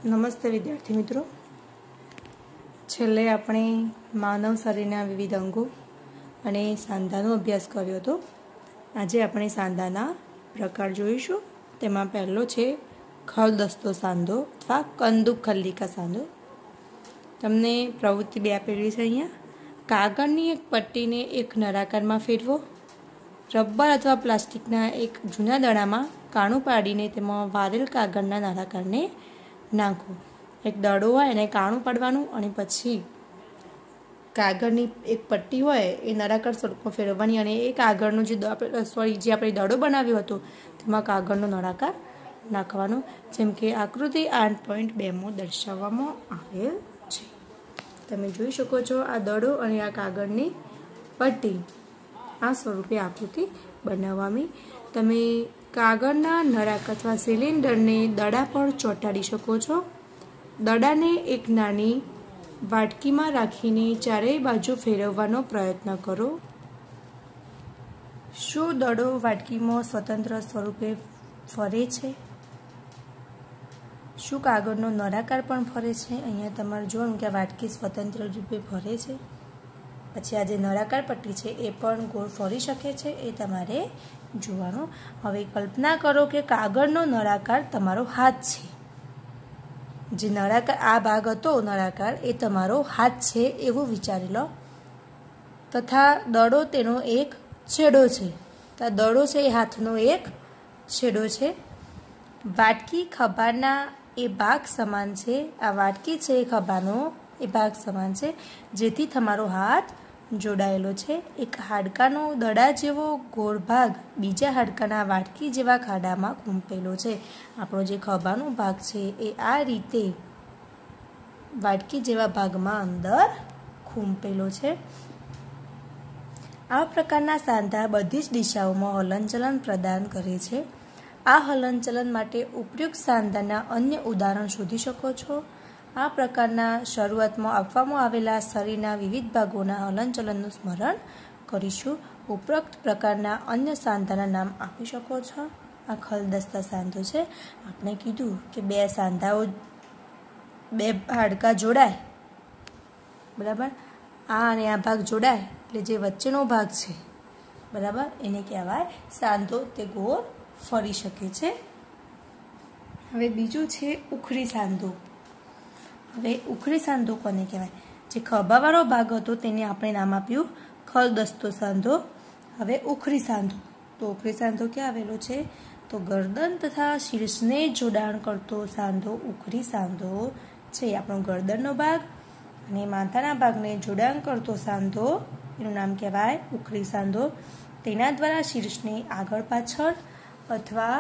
નમસ્તે વિદ્યાર્થી મિત્રો, છેલ્લે આપણે માનવ શરીરના વિવિધ અંગો અને સાંધાનો અભ્યાસ કર્યો હતો। આજે આપણે સાંધાના પ્રકાર જોઈશું। તેમાં પહેલો છે ખલદસ્તો સાંધો અથવા કંદુક ખલ્લિકા સાંધો। તમને પ્રવૃત્તિ 2 આપેલી છે। અહીંયા કાગળની એક પટ્ટીને એક નળાકારમાં ફેરવો। રબર અથવા પ્લાસ્ટિકના એક જૂના દડામાં કાણું પાડીને તેમાં વારેલ કાગળના નળાકારને નાખો। एक दड़ो होय एने काणुं पाडवानुं अने पछी कागळनी एक पट्टी होय ए नळाकार स्वरूपमां फेरववानी अने ए कागळनो जे आपणे दड़ो बनाव्यो हतो तेमां कागळनो नळाकार नाखवानो, जेम के आकृति 8.2 मां दर्शाववामां आवेल छे। तमे जोई शको छो आ दड़ो अने आ कागळनी पट्टी आ स्वरूपे आकृति बनाववामी। तमे कागळना नळाकार अथवा सिलिंडरने दड़ा पर ચોંટાડી શકો છો। दड़ाने एक नानी वाटकीमां राखीने चारेय बाजू फेरववानो प्रयत्न करो। शुं दड़ो वाटकीमां स्वतंत्र स्वरूपे फरे छे? शुं कागळनो नळाकार पण फरे छे? अहींया तमारे जोवानुं के वाटकी स्वतंत्र रूपे फरे छे। पछी आ जे नळाकार पट्टी छे ए पण गोल फरी शके छे, ए तमारे जोवानुं। हवे कल्पना करो के कागळनो नळाकार तमारो हाथ छे। जे नळाकार आ भाग हतो नळाकार ए तमारो हाथ छे एवुं विचारी लो, तथा दड़ो तेनो एक छेडो छे। तो दड़ो छे ए हाथनो एक छेडो छे। वाटकी खभाना ए भाग समान छे। आ वाटकी छे खभानो ए भाग समान छे, जेथी तमारो हाथ जोड़ायेलो छे। एक हाडकानो दड़ा जेवो गोળ भाग बीजा हाडकाना वाटकी जेवा खाडामां खूंपेलो छे। आपणो जे खभानो भाग छे ए आ रीते वाटकी जेवा भागमां अंदर खूंपेलो छे। आ प्रकारना सांधा बधी ज दिशाओमां हलनचलन प्रदान करे छे। आ हलनचलन माटे उपयुक्त सांधाना अन्य उदाहरण शोधी शको छो। आ प्रकारना शरूआतमां आपवामां आवेला शरीરના विविध भागोना हलनचलनનું स्मरण करीशुं। उपरोक्त प्रकारना अन्य सांधाना नाम आपी शको छो। आ खलदस्ता सांधो छे। आपणे कीधुं के बे सांधाओ बे हाडका जोड़ाय, बराबर। आ अने आ भाग जोड़ाय એટલે જે વચ્ચેનો ભાગ છે, બરાબર, એને કહેવાય સાંધો। તે ગોળ ફરી શકે છે। હવે બીજું છે ઉખરી સાંધો। હવે ઉખરી સાંધો કોને કહેવાય? જે ખભાવાળો ભાગ હતો તેને આપણે નામ આપ્યું ખલદસ્તો સાંધો। હવે ઉખરી સાંધો, તો ઉખરી સાંધો ક્યાં આવેલો છે? તો ગરદન તથા શીર્ષને જોડાણ કરતો સાંધો ઉખરી સાંધો છે। આપણો ગરદનનો ભાગ અને માથાના ભાગને જોડાણ કરતો સાંધો, એનું નામ કહેવાય ઉખરી સાંધો। તેના દ્વારા શીર્ષને આગળ પાછળ અથવા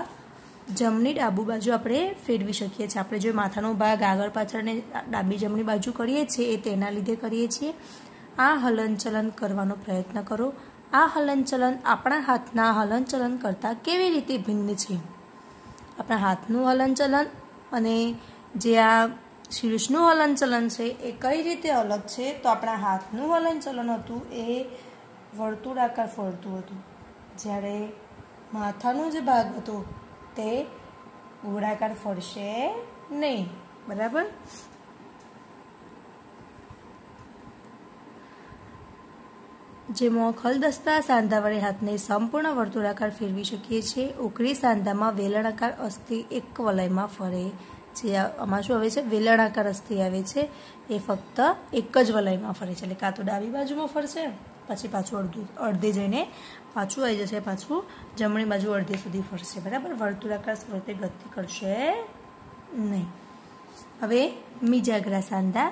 જમણી ડાબુ બાજુ આપણે ફેરવી શકીએ છીએ। આપણે જો માથાનો ભાગ આગળ પાછળ ને ડાબી જમણી બાજુ કરીએ છીએ એ તેના લીધે કરીએ છીએ। આ હલનચલન કરવાનો પ્રયત્ન કરો। આ હલનચલન આપણા હાથના હલનચલન કરતાં કેવી રીતે ભિન્ન છે? આપણા હાથનું હલનચલન અને જે આ શીર્ષનું હલનચલન છે એ કઈ રીતે અલગ છે? તો આપણા હાથનું હલનચલન હતું એ વર્તુળાકાર ફરતું હતું, જ્યારે માથાનો જે ભાગ હતો તે ગોળાકાર ફરશે નહીં, બરાબર। જેમાં ખલદસ્તા સાંધા વડે હાથને સંપૂર્ણ વર્તુળાકાર ફેરવી શકીએ છીએ। ઉખરી સાંધામાં વેલણાકાર અસ્થિ એક વલયમાં ફરે છે। આમાં શું આવે છે? વેલણાકાર અસ્થિ આવે છે। એ ફક્ત એક જ વલયમાં ફરે છે, એટલે કાં તો ડાબી બાજુમાં ફરશે, પછી પાછું અડધે જઈને પાછું આવી જશે, પાછું જમણી બાજુ અડધે સુધી ફરશે, બરાબર। વર્તુળાકાર સ્વરૂપે ગતિ કરશે નહીં। હવે મીજાગરા સાંધા।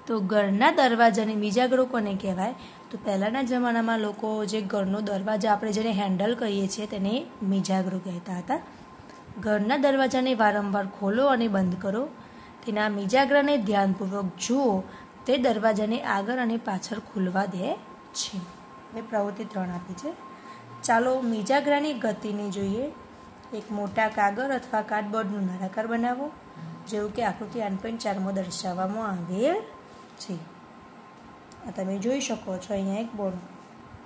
તો ઘરના દરવાજાને મીજાગરો કોને કહેવાય? તો પહેલાંના જમાનામાં લોકો જે ઘરનો દરવાજા આપણે જેને હેન્ડલ કહીએ છીએ તેને મીજાગરો કહેતા હતા। ઘરના દરવાજાને વારંવાર ખોલો અને બંધ કરો। તેના મીજાગરાને ધ્યાનપૂર્વક જુઓ, તે દરવાજાને આગળ અને પાછળ ખુલવા દે છે। હવે પ્રવૃત્તિ 3 આપી છે। ચાલો મીજાગરાની ગતિને જોઈએ। એક મોટા કાગળ અથવા કાર્ડબોર્ડનું નળાકાર બનાવો, જેવું કે આકૃતિ 8.4 માં દર્શાવવામાં આવેલ છે। આ તમે જોઈ શકો છો, અહીંયા એક બોર્ડ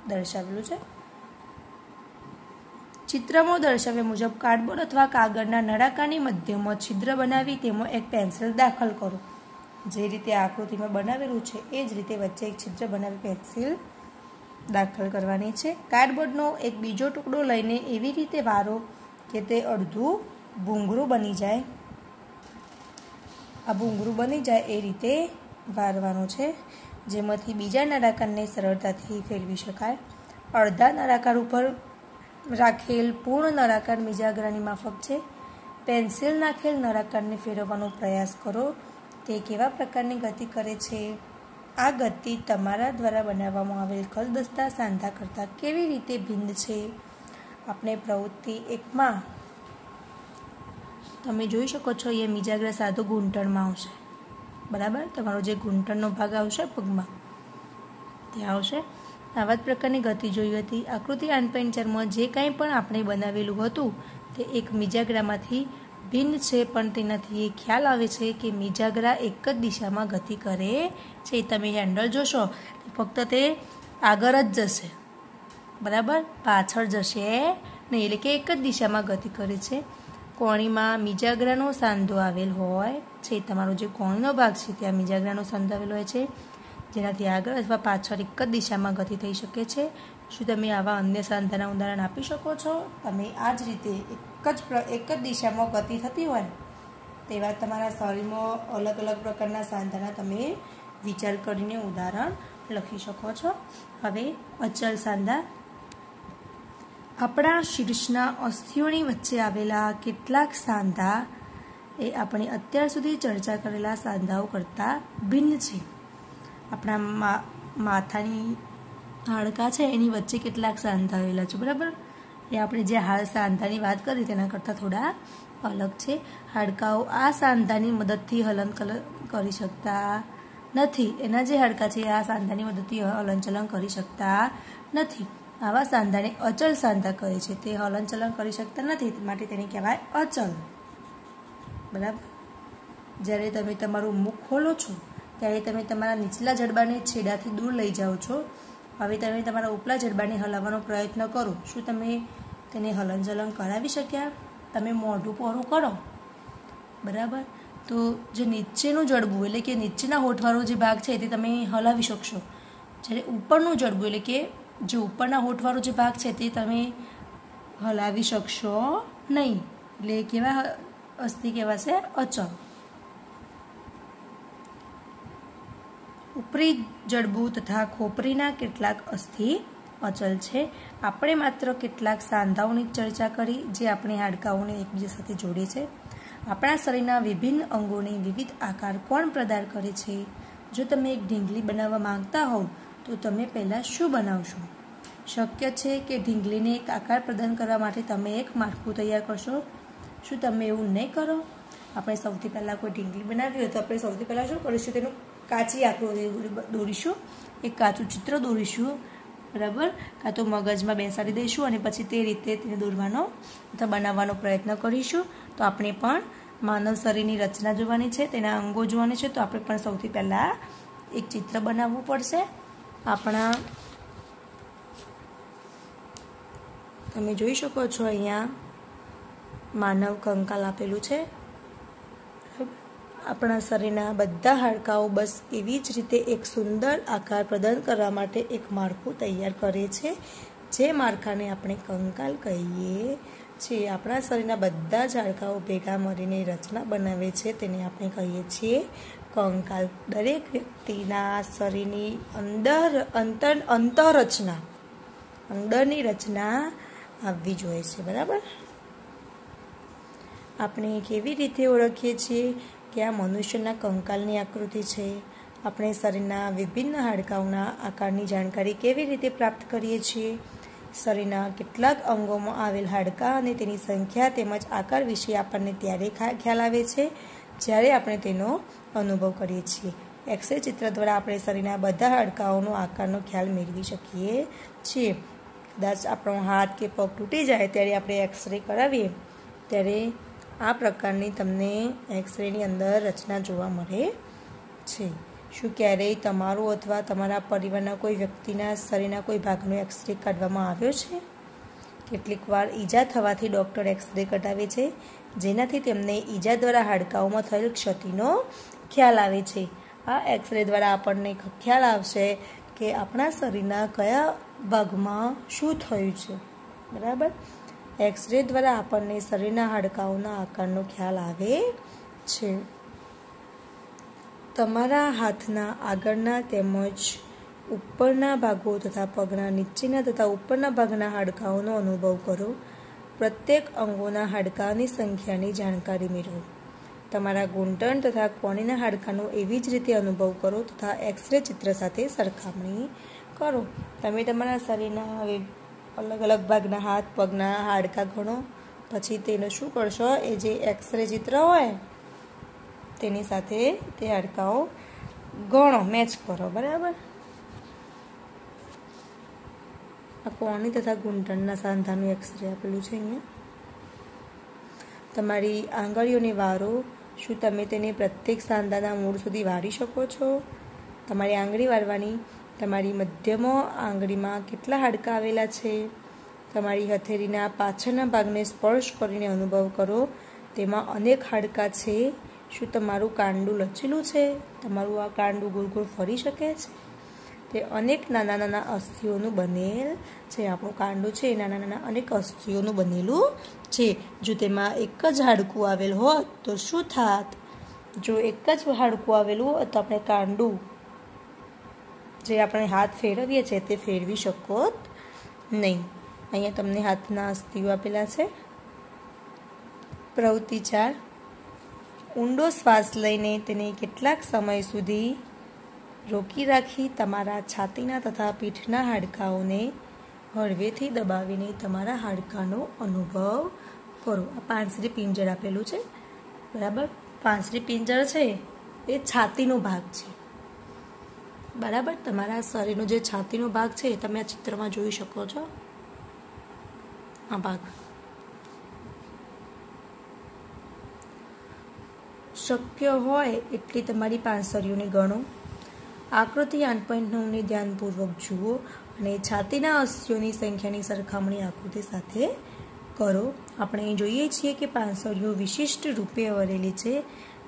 દર્શાવેલું છે। ચિત્રમાં દર્શાવ્યા મુજબ કાર્ડબોર્ડ અથવા કાગળના નળાકારની મધ્યમાં છિદ્ર બનાવી તેમાં એક પેન્સિલ દાખલ કરો. જે રીતે આકૃતિમાં બનાવેલું છે એ જ રીતે વચ્ચે એક છિદ્ર બનાવી પેન્સિલ દાખલ કરવાની છે. કાર્ડબોર્ડનો એક બીજો ટુકડો લઈને એવી રીતે વારો કે તે અડધું ભૂંગળું બની જાય. આ ભૂંગળું બની જાય એ રીતે વારવાનું છે, જેમાંથી બીજા નળાકારને સરળતાથી ફેરવી શકાય. અડધા નળાકાર ઉપર રાખેલ પૂર્ણ નળાકાર મિજાગરાની માફક છે. પેન્સિલ નાખેલ નળાકારને ફેરવવાનો પ્રયાસ કરો. તે કેવા પ્રકારની ગતિ કરે છે? આ ગતિ તમારા દ્વારા બનાવવામાં આવેલ ખલદસ્તા સાંધા કરતાં કેવી રીતે ભિન્ન છે? આપણે પ્રવૃત્તિ 1માં તમે જોઈ શકો છો એ મિજાગરા સાધુ ઘૂંટણમાં આવશે. બરાબર, તમારો જે ઘૂંટણનો ભાગ આવશે પગમાં ત્યાં આવશે. આવા જ પ્રકારની ગતિ જોઈ હતી. આકૃતિ 8.4માં જે કંઈ પણ આપણે બનાવેલું હતું તે એક મિજાગરામાંથી ભિન્ન છે, પણ તેનાથી એ ખ્યાલ આવે છે કે મિજાગરા એક જ દિશામાં ગતિ કરે છે. તમે હેન્ડલ જોશો ફક્ત તે આગળ જ જશે, બરાબર, પાછળ જશે નહીં, એટલે કે એક જ દિશામાં ગતિ કરે છે. કોણીમાં મિજાગરાનો સાંધો આવેલ હોય છે. તમારો જે કોણીનો ભાગ છે ત્યાં મિજાગરાનો સાંધો આવેલો હોય છે, જેનાથી આગળ અથવા પાછળ એક જ દિશામાં ગતિ થઈ શકે છે. શું તમે આવા અન્ય સાંધાના ઉદાહરણ આપી શકો છો? તમે આ જ રીતે એક જ દિશામાં ગતિ થતી હોય તેવા તમારા શરીરમાં અલગ અલગ પ્રકારના સાંધાના તમે વિચાર કરીને ઉદાહરણ લખી શકો છો. હવે અચલ સાંધા. આપણા શીર્ષના અસ્થિઓની વચ્ચે આવેલા કેટલાક સાંધા એ આપણે અત્યાર સુધી ચર્ચા કરેલા સાંધાઓ કરતાં ભિન્ન છે. આપણા માથાની હાડકાં છે એની વચ્ચે કેટલાક સાંધા આવેલા છે, બરાબર. એ આપણે જે સાંધાની વાત કરી તેના કરતાં થોડા અલગ છે. હાડકાઓ આ સાંધાની મદદથી હલન કરી શકતા નથી. એના જે હાડકાં છે આ સાંધાની મદદથી હલનચલન કરી શકતા નથી. આવા સાંધાને અચલ સાંધા કહે છે. તે હલનચલન કરી શકતા નથી, માટે તેને કહેવાય અચલ, બરાબર. જ્યારે તમે તમારું મુખ ખોલો છો ત્યારે તમે તમારા નીચલા જડબાને છેડાથી દૂર લઈ જાઓ છો. હવે તમે તમારા ઉપલા જડબાને હલાવવાનો પ્રયત્ન કરો. શું તમે તેને હલનચલન કરાવી શક્યા? તમે મોઢું પહોળું કરો, બરાબર, તો જે નીચેનું જડબું એટલે કે નીચેના હોઠવાળો જે ભાગ છે તે તમે હલાવી શકશો. જ્યારે ઉપરનું જડબું એટલે કે જે ઉપરના હોઠવાળો જે ભાગ છે તે તમે હલાવી શકશો નહીં. એટલે કેવા અસ્થિ કહેવાશે? અચલ. ઉપરી જડબું તથા ખોપરીના કેટલાક અસ્થિ અચલ છે. આપણે માત્ર કેટલાક સાંધાઓની ચર્ચા કરી જે આપણે હાડકાઓને એકબીજા સાથે જોડે છે. આપણા શરીરના વિભિન્ન અંગોને વિવિધ આકાર કોણ પ્રદાન કરે છે? જો તમે એક ઢીંગલી બનાવવા માંગતા હોવ તો તમે પહેલાં શું બનાવશો? શક્ય છે કે ઢીંગલીને એક આકાર પ્રદાન કરવા માટે તમે એક માળખું તૈયાર કરશો? શું તમે એવું નહીં કરો? આપણે સૌથી પહેલાં કોઈ ઢીંગલી બનાવી હોય તો આપણે સૌથી પહેલાં શું કરીશું? તેનું કાચી આકૃતિ દોરીશું, એક કાચું ચિત્ર દોરીશું, બરાબર, કાં તો મગજમાં બેસાડી દઈશું અને પછી તે રીતે તેને દોરવાનો અથવા બનાવવાનો પ્રયત્ન કરીશું. તો આપણે પણ માનવ શરીરની રચના જોવાની છે, તેના અંગો જોવાની છે. તો આપણે પણ સૌથી પહેલાં એક ચિત્ર બનાવવું પડશે. આપણા તમે જોઈ શકો છો અહીંયા માનવ કંકાલ આપેલું છે. આપણા શરીરના બધા હાડકાઓ બસ એવી જ રીતે એક સુંદર આકાર પ્રદાન કરવા માટે એક માળખું તૈયાર કરે છે, જે માળખાને આપણે કંકાલ કહીએ છીએ. આપણા શરીરના બધા જ હાડકાઓ ભેગા મળીને રચના બનાવે છે, તેને આપણે કહીએ છીએ કંકાલ. દરેક વ્યક્તિના શરીરની અંદરની રચના આવવી જોઈએ છે, બરાબર. આપણે કેવી રીતે ઓળખીએ છીએ કે આ મનુષ્યના કંકાલની આકૃતિ છે? આપણે શરીરના વિભિન્ન હાડકાઓના આકારની જાણકારી કેવી રીતે પ્રાપ્ત કરીએ છીએ? શરીરના કેટલાક અંગોમાં આવેલ હાડકાં અને તેની સંખ્યા તેમજ આકાર વિશે આપણને ત્યારે ખ્યાલ આવે છે જ્યારે આપણે તેનો અનુભવ કરીએ છીએ. એક્સરે ચિત્ર દ્વારા આપણે શરીરના બધા હાડકાઓનો આકારનો ખ્યાલ મેળવી શકીએ છીએ. કદાચ આપણો હાથ કે પગ તૂટી જાય ત્યારે આપણે એક્સરે કરાવીએ ત્યારે આ પ્રકારની તમને એક્સરેની અંદર રચના જોવા મળે છે. શું ક્યારેય તમારું અથવા તમારા પરિવારના કોઈ વ્યક્તિના શરીરના કોઈ ભાગનો એક્સરે કાઢવામાં આવ્યો છે? કેટલીકવાર ઈજા થવાથી ડૉક્ટર એક્સરે કઢાવે છે, જેનાથી તેમને ઈજા દ્વારા હાડકાઓમાં થયેલ ક્ષતિનો ખ્યાલ આવે છે. આ એક્સરે દ્વારા આપણને ખ્યાલ આવશે કે આપણા શરીરના કયા ભાગમાં શું થયું છે. બરાબર. એક્સરે દ્વારા આપણને શરીરના હાડકાઓના આકારનો ખ્યાલ આવે છે. તમારા હાથના આગળના તેમજ ઉપરના ભાગો તથા પગના નીચેના તથા ઉપરના ભાગના હાડકાઓનો અનુભવ કરો. પ્રત્યેક અંગોના હાડકાની સંખ્યાની જાણકારી મેળવો. તમારા ઘૂંટણ તથા કોણીના હાડકાનો એવી જ રીતે અનુભવ કરો તથા એક્સરે ચિત્ર સાથે સરખામણી કરો. તમે તમારા શરીરના હવે અલગ અલગ ભાગના હાથ પગના હાડકા ગણો, પછી તેનું શું કરશો, એ જે એક્સરે ચિત્ર હોય તેની સાથે તે હાડકાઓ ગણો, મેચ કરો. બરાબર. આ કોણી તથા ઘૂંટણના સાંધાનું એક્સરે આપેલું છે અહીંયા. તમારી આંગળીઓને વારો. શું તમે તેને પ્રત્યેક સાંધાના મૂળ સુધી વાળી શકો છો? તમારી આંગળી વાળવાની. તમારી મધ્યમાં આંગળીમાં કેટલા હાડકાં આવેલા છે? તમારી હથેળીના પાછળના ભાગને સ્પર્શ કરીને અનુભવ કરો, તેમાં અનેક હાડકાં છે. શું તમારું કાંડું લચેલું છે? તમારું આ કાંડું ગોળ ગોળ ફરી શકે છે? તે અનેક નાના નાના અસ્થિઓનું બનેલ છે. આપણું કાંડું છે એ નાના નાના અનેક અસ્થિઓનું બનેલું છે. જો તેમાં એક જ હાડકું આવેલ હોત તો શું થાત? જો એક જ હાડકું આવેલું હોત તો આપણે કાંડું જે આપણે હાથ ફેરવીએ છીએ તે ફેરવી શકો નહીં. અહીંયા તમને હાથના અસ્થિઓ આપેલા છે. પ્રવૃત્તિ 4. ઊંડો શ્વાસ લઈને તેને કેટલાક સમય સુધી રોકી રાખી તમારા છાતીના તથા પીઠના હાડકાઓને હળવેથી દબાવીને તમારા હાડકાનો અનુભવ કરો. આ પાંસરી પિંજર આપેલું છે. બરાબર. પાંસરી પિંજર છે એ છાતીનો ભાગ છે. બરાબર. તમારા શરીરનો જે છાતીનો ભાગ છે તમે આ ચિત્રમાં જોઈ શકો છો. આ ભાગ શક્ય હોય એટલી તમારી પાંસરીઓને ગણો. આકૃતિ 8.9ને ધ્યાનપૂર્વક જુઓ અને છાતીના અસ્થિઓની સંખ્યાની સરખામણી આકૃતિ સાથે કરો. આપણે અહીં જોઈએ છીએ કે પાંસળીઓ વિશિષ્ટ રૂપે વળેલી છે.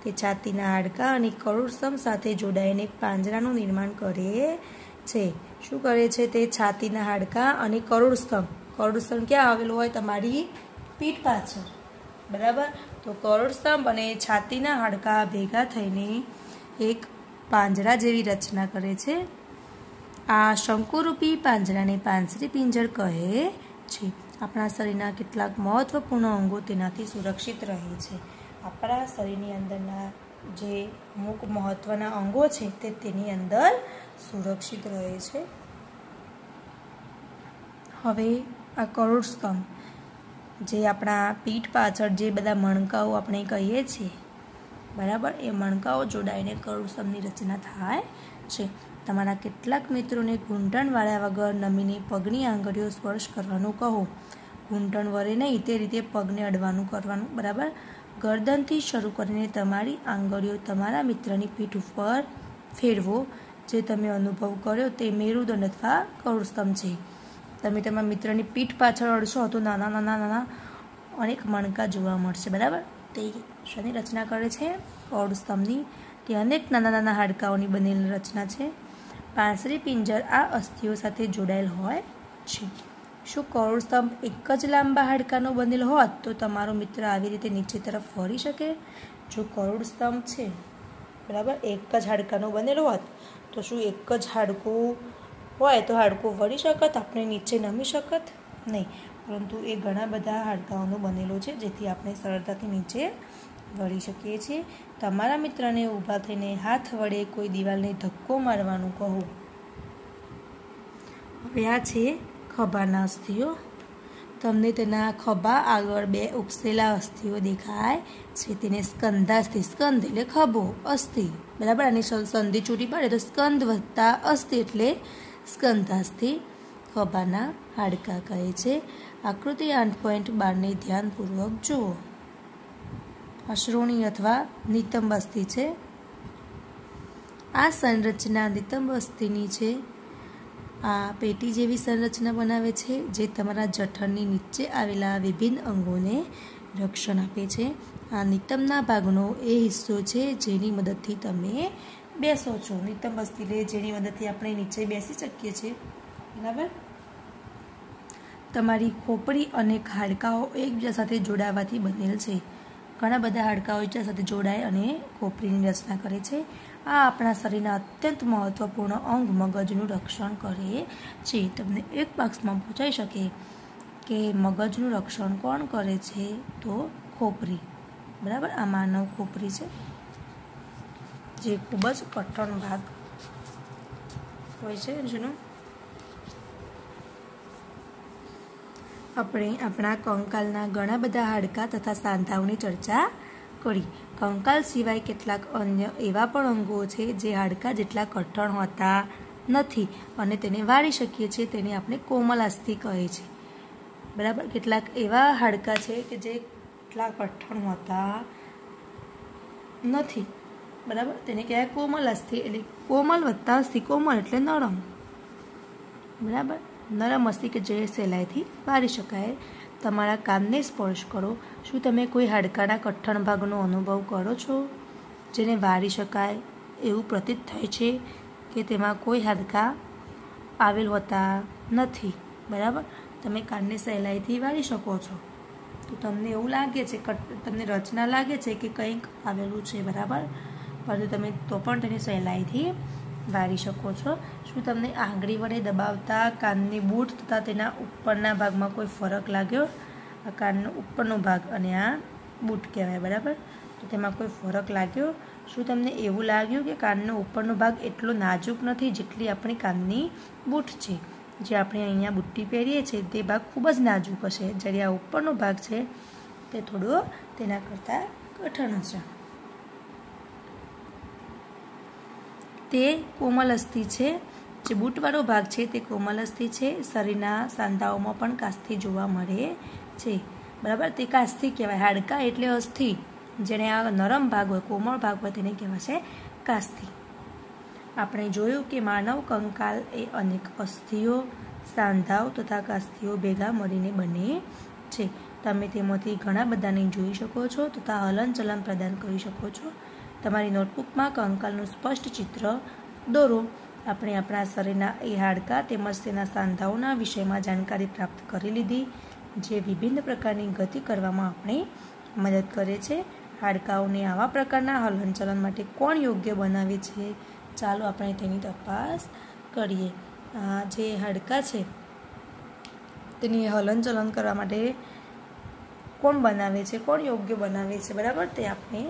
તે છાતીના હાડકાં અને કરોડસ્તંભ સાથે જોડાઈને એક પાંજરાનું નિર્માણ કરે છે. શું કરે છે? તે છાતીના હાડકાં અને કરોડસ્તંભ. કરોડસ્તંભ ક્યાં આવેલો હોય? તમારી પીઠ પાછળ. બરાબર. તો કરોડસ્તંભ અને છાતીના હાડકાં ભેગા થઈને એક પાંજરા જેવી રચના કરે છે. આ શંકુરૂપી પાંજરાને પાંસરી પિંજર કહે છે. આપણા શરીરના કેટલાક મહત્વપૂર્ણ અંગો તેનાથી સુરક્ષિત રહે છે. આપણા શરીરની અંદરના જે અમુક મહત્વના અંગો છે તે તેની અંદર સુરક્ષિત રહે છે. હવે આ કરોડસ્તંભ જે આપણા પીઠ પાછળ જે બધા મણકાઓ આપણે કહીએ છીએ, બરાબર, એ મણકાઓ જોડાઈને કરોડસ્તંભની રચના થાય છે. તમારા કેટલાક મિત્રોને ઘૂંટણ વાળ્યા વગર નમીને પગની આંગળીઓ સ્પર્શ કરવાનું કહો. ઘૂંટણ વળે નહીં તે રીતે પગને અડવાનું કરવાનું. બરાબર. ગરદનથી શરૂ કરીને તમારી આંગળીઓ તમારા મિત્રની પીઠ ઉપર ફેરવો. જે તમે અનુભવ કર્યો તે મેરુદંડ અથવા કરોડસ્તંભ છે. તમે તમારા મિત્રની પીઠ પાછળ અડશો તો નાના નાના નાના અનેક મણકા જોવા મળશે. બરાબર. તે શેની રચના કરે છે? કરોડસ્તંભની. તે અનેક નાના નાના હાડકાઓની બનેલી રચના છે. પાંસરી પિંજર આ અસ્થિઓ સાથે જોડાયેલ હોય છે. શું કરોડસ્તંભ એક જ લાંબા હાડકાનો બનેલો હોત તો તમારો મિત્ર આવી રીતે નીચે તરફ ફરી શકે? જો કરોડસ્તંભ છે, બરાબર, એક જ હાડકાનો બનેલો હોત તો શું એક જ હાડકું હોય તો હાડકું વળી શકત? આપણે નીચે નમી શકત નહીં. પરંતુ એ ઘણા બધા હાડકાઓનું બનેલું છે જેથી આપણે સરળતાથી નીચે વળી શકીએ છીએ. તમારા મિત્રને ઊભા થઈને હાથ વડે કોઈ દિવાલને ધક્કો મારવાનું કહો. હવે આ છે ખભાના અસ્થિઓ. તમને તેના ખભા આગળ બે ઉપસેલા અસ્થિઓ દેખાય છે. તેને સ્કંધાસ્થિ. સ્કંધ એટલે ખભો, અસ્થિ. બરાબર. આની સંધિ છૂટી પડે તો સ્કંદ વત્તા અસ્થિ એટલે સ્કંધાસ્થિ. ખભાના હાડકાં કહે છે. આકૃતિ 8.12ને ધ્યાનપૂર્વક જુઓ. અશ્રોણી અથવા નિતંબ અસ્થિ છે. આ સંરચના નિતંબ અસ્થિની છે. આ પેટી જેવી સંરચના બનાવે છે જે તમારા જઠરની નીચે આવેલા વિભિન્ન અંગોને રક્ષણ આપે છે. આ નિતંબના ભાગનો એ હિસ્સો છે જેની મદદથી તમે બેસો છો. નિતંબ અસ્થિ એટલે જેની મદદથી આપણે નીચે બેસી શકીએ છીએ. બરાબર. તમારી ખોપરી અને હાડકાઓ એકબીજા સાથે જોડાવાથી બનેલ છે. ઘણા બધા હાડકાઓ એકબીજા સાથે જોડાય અને ખોપરીની રચના કરે છે. આ આપણા શરીરના અત્યંત મહત્વપૂર્ણ અંગ મગજનું રક્ષણ કરે છે. તમને એક માર્ક્સમાં પૂછાઈ શકે કે મગજનું રક્ષણ કોણ કરે છે? તો ખોપરી. બરાબર. આ માનવ ખોપરી છે જે ખૂબ જ કઠણ ભાગ હોય છે જેનું આપણે આપણા કંકાલના ઘણા બધા હાડકાં તથા સાંધાઓની ચર્ચા કરી. કંકાલ સિવાય કેટલાક અન્ય એવા પણ અંગો છે જે હાડકાં જેટલા કઠણ હોતા નથી અને તેને વાળી શકીએ છીએ. તેને આપણે કોમલ અસ્થિ કહે છે. બરાબર. કેટલાક એવા હાડકાં છે કે જે એટલા કઠણ હોતા નથી. બરાબર. તેને કહેવાય કોમલ અસ્થિ. એટલે કોમલ વત્તા અસ્થિ. કોમલ એટલે નરમ. બરાબર. નરમ અસ્થિ કે જે સહેલાઈથી વાળી શકાય. તમારા કાનને સ્પર્શ કરો. શું તમે કોઈ હાડકાના કઠણ ભાગનો અનુભવ કરો છો જેને વાળી શકાય એવું પ્રતીત થાય છે કે તેમાં કોઈ હાડકાં આવેલ હોતા નથી? બરાબર. તમે કાનને સહેલાઈથી વાળી શકો છો તો તમને એવું લાગે છે, તમને રચના લાગે છે કે કંઈક આવેલું છે. બરાબર. પરંતુ તમે તો પણ તેને સહેલાઈથી વાળી શકો છો. શું તમને આંગળી વડે દબાવતા કાનની બૂટ તથા તેના ઉપરના ભાગમાં કોઈ ફરક લાગ્યો? આ કાનનો ઉપરનો ભાગ અને આ બૂટ કહેવાય. બરાબર. તો તેમાં કોઈ ફરક લાગ્યો? શું તમને એવું લાગ્યું કે કાનનો ઉપરનો ભાગ એટલો નાજુક નથી જેટલી આપણી કાનની બૂટ છે? જે આપણે અહીંયા બુટ્ટી પહેરીએ છીએ તે ભાગ ખૂબ જ નાજુક હશે, જ્યારે આ ઉપરનો ભાગ છે તે થોડો તેના કરતાં કઠણ હશે. તે કોમલ અસ્થિ છે. જે બૂટવાળો ભાગ છે તે કોમલ અસ્થિ છે. શરીરના સાંધાઓમાં પણ કાસ્થિ જોવા મળે છે. બરાબર. તે કાસ્થિ કહેવાય. હાડકાં એટલે અસ્થિ. જેને આ નરમ ભાગ હોય, કોમળ ભાગ હોય તેને કહેવાય છે કાસ્થિ. આપણે જોયું કે માનવ કંકાલ એ અનેક અસ્થિઓ, સાંધાઓ તથા કાસ્થિઓ ભેગા મળીને બને છે. તમે તેમાંથી ઘણા બધાને જોઈ શકો છો તથા હલનચલન પ્રદાન કરી શકો છો. તમારી નોટબુકમાં કંકાલનું સ્પષ્ટ ચિત્ર દોરો. આપણે આપણા શરીરના એ હાડકાં તેમજ તેના સાંધાઓના વિષયમાં જાણકારી પ્રાપ્ત કરી લીધી જે વિભિન્ન પ્રકારની ગતિ કરવામાં આપણે મદદ કરે છે. હાડકાંઓને આવા પ્રકારના હલનચલન માટે કોણ યોગ્ય બનાવે છે? ચાલો આપણે તેની તપાસ કરીએ. આ જે હાડકાં છે તેની હલનચલન કરવા માટે કોણ બનાવે છે, કોણ યોગ્ય બનાવે છે? બરાબર. તે આપણે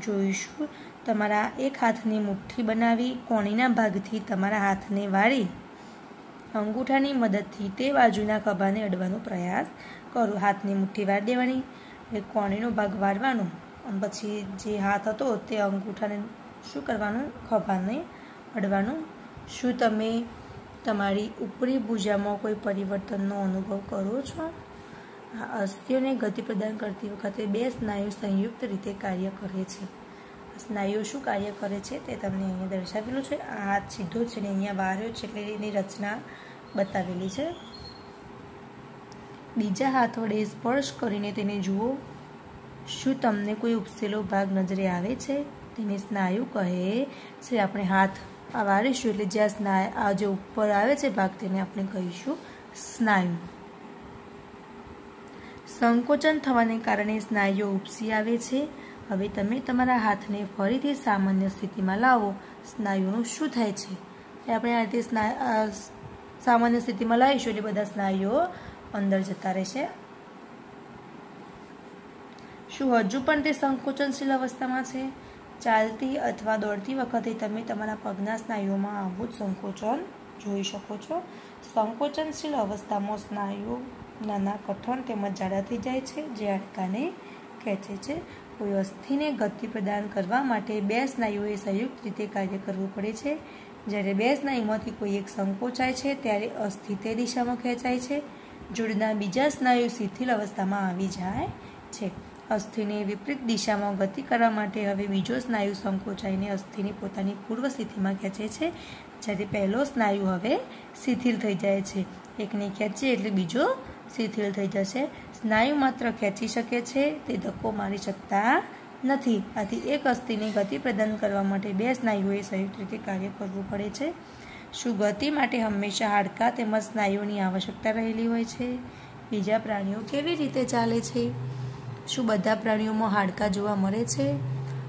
જોઈશું. તમારા એક હાથની મુઠ્ઠી બનાવી કોણીના ભાગથી તમારા હાથને વાળી અંગૂઠાની મદદથી તે બાજુના ખભાને અડવાનો પ્રયાસ કરો. હાથની મુઠ્ઠી વાળી દેવાની, કોણીનો ભાગ વાળવાનો અને પછી જે હાથ હતો તે અંગૂઠાને શું કરવાનું? ખભાને અડવાનું. શું તમે તમારી ઉપરી ભુજામાં કોઈ પરિવર્તનનો અનુભવ કરો છો? આ અસ્થિઓને ગતિ પ્રદાન કરતી વખતે બે સ્નાયુ સંયુક્ત રીતે કાર્ય કરે છે. સ્નાયુઓ શું કાર્ય કરે છે તે તમને અહીંયા દર્શાવેલું છે. આ હાથ સીધો છે ને અહીંયા વાર્યો છે એટલે એની રચના બતાવેલી છે. બીજા હાથ વડે સ્પર્શ કરીને તેને જુઓ. શું તમને કોઈ ઉપસેલો ભાગ નજરે આવે છે? તેને સ્નાયુ કહે છે. આપણે હાથ વાળીશું એટલે જ્યાં આ જે ઉપર આવે છે ભાગ તેને આપણે કહીશું સ્નાયુ. સંકોચન થવાને કારણે સ્નાયુઓ ઉપસી આવે છે. હવે તમે તમારા હાથને ફરીથી સામાન્ય સ્થિતિમાં લાવો. સ્નાયુનું શું થાય છે? આપણે આ રીતે સામાન્ય સ્થિતિમાં લાવીશું એટલે બધા સ્નાયુઓ અંદર જતા રહેશે. શું હજુ પણ તે સંકોચનશીલ અવસ્થામાં છે? ચાલતી અથવા દોડતી વખતે તમે તમારા પગના સ્નાયુઓમાં આવું જ સંકોચન જોઈ શકો છો. સંકોચનશીલ અવસ્થામાં સ્નાયુઓ નાના, કઠણ તેમજ જાડા થઈ જાય છે જે હાડકાને ખેંચે છે. કોઈ અસ્થિને ગતિ પ્રદાન કરવા માટે બે સ્નાયુઓએ સંયુક્ત રીતે કાર્ય કરવું પડે છે. જ્યારે બે સ્નાયુમાંથી કોઈ એક સંકોચાય છે ત્યારે અસ્થિ તે દિશામાં ખેંચાય છે. જોડના બીજા સ્નાયુ શિથિલ અવસ્થામાં આવી જાય છે. અસ્થિને વિપરીત દિશામાં ગતિ કરવા માટે હવે બીજો સ્નાયુ સંકોચાઈને અસ્થિને પોતાની પૂર્વ સ્થિતિમાં ખેંચે છે, જ્યારે પહેલો સ્નાયુ હવે શિથિલ થઈ જાય છે. એકને ખેંચીએ એટલે બીજો શિથિલ થઈ જશે. સ્નાયુ માત્ર ખેંચી શકે છે, તે ધક્કો મારી શકતા નથી. આથી એક અસ્થિને ગતિ પ્રદાન કરવા માટે બે સ્નાયુઓએ સંયુક્ત રીતે કાર્ય કરવું પડે છે. શું ગતિ માટે હંમેશા હાડકાં તેમજ સ્નાયુઓની આવશ્યકતા રહેલી હોય છે? બીજા પ્રાણીઓ કેવી રીતે ચાલે છે? શું બધા પ્રાણીઓમાં હાડકાં જોવા મળે છે?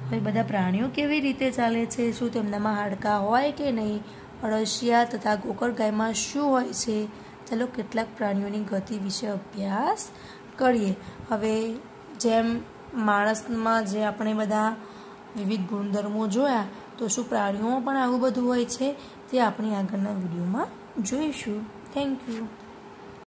હવે બધા પ્રાણીઓ કેવી રીતે ચાલે છે? શું તેમનામાં હાડકાં હોય કે નહીં? અળસિયા તથા ગોકળગાયમાં શું હોય છે? ચાલો કેટલાક પ્રાણીઓની ગતિ વિશે અભ્યાસ કરીએ. હવે જેમ માણસમાં જે આપણે બધા વિવિધ ગુણધર્મો જોયા, તો શું પ્રાણીઓમાં પણ આવું બધું હોય છે? તે આપણે આગળના વિડીયોમાં જોઈશું. Thank you.